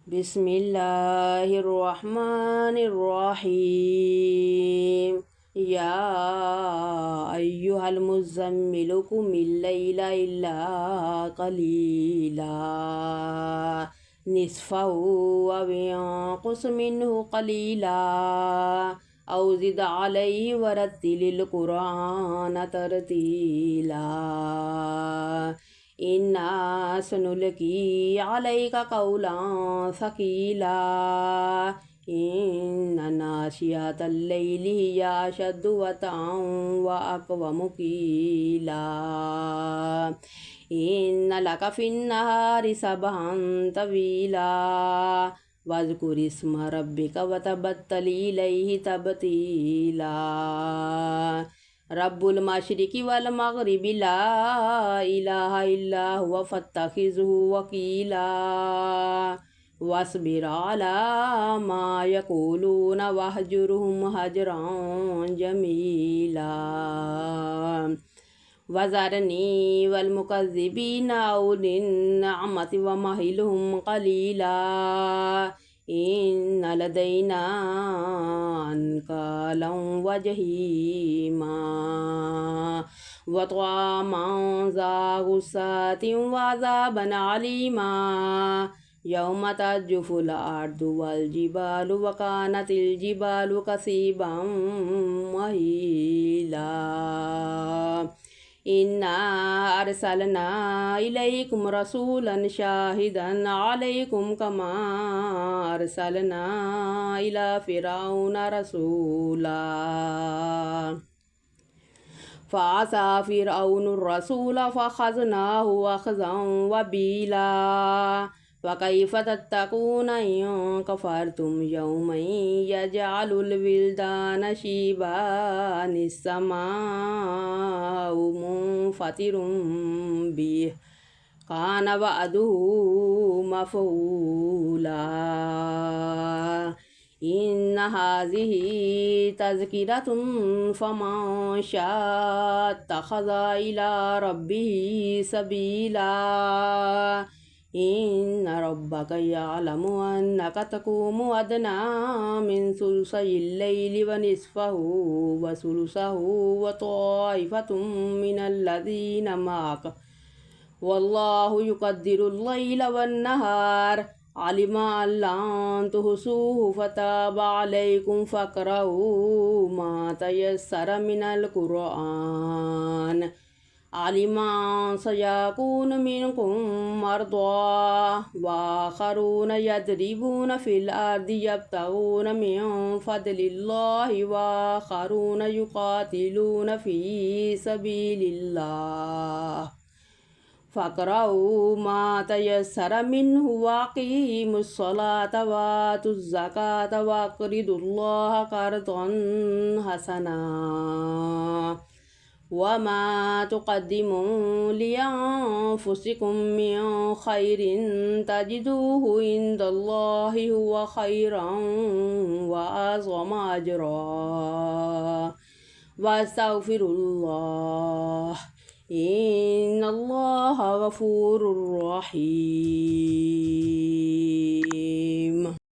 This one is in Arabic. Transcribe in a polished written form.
بسم الله الرحمن الرحيم يا أيها المزمل قم الليل إلا قليلا نصفه أو انقص منه قليلا أو زد عليه ورتل القرآن ترتيلا إنا سنلقي عليك قولا ثقيلا إن ناشئة الليل هي أشد وطئا وأقوم قيلا إن لك في النهار سبحا طويلا واذكر اسم ربك وتبتل إليه تبتيلا رب المشرق والمغرب لا إله إلا هو فاتخذه وكيلا واصبر على ما يقولون واهجرهم هجرا جميلا وذرني والمكذبين أولي النعمة ومهلهم قليلا إن لدينا أنكالا وجحيما وطعاما ذا غصة وعذابا عليما يوم ترجف الأرض والجبال وكانت الجبال كثيبا مهيلا إنا أرسلنا إليكم رسولا شاهدا عليكم كما أرسلنا إلى فرعون رسولا فعصى فرعون الرسول فأخذناه أخذا وبيلا وكيف تتقون إن كفرتم يوما يجعل الولدان شيبا السماء منفطر به كان وعده مفعولا إن هذه تذكرة فمن شاء اتخذ إلى ربه سبيلا إن ربك يعلم أنك تقوم أدنى من ثلثي الليل ونصفه وثلثه وطائفة من الذين معك والله يقدر الليل والنهار علم أن لن تحصوه فتاب عليكم فاقرؤوا ما تيسر من القرآن علم أن سيكون منكم مرضى وآخرون يضربون في الأرض يبتغون من فضل الله وآخرون يقاتلون في سبيل الله فاقرؤوا ما تيسر منه وأقيموا الصلاة وآتوا الزكاة وأقرضوا الله قرضا حسنا وما تقدموا لأنفسكم من خير تجدوه عند الله هو خيرا وأعظم أجرا واستغفر الله إن الله غفور رحيم.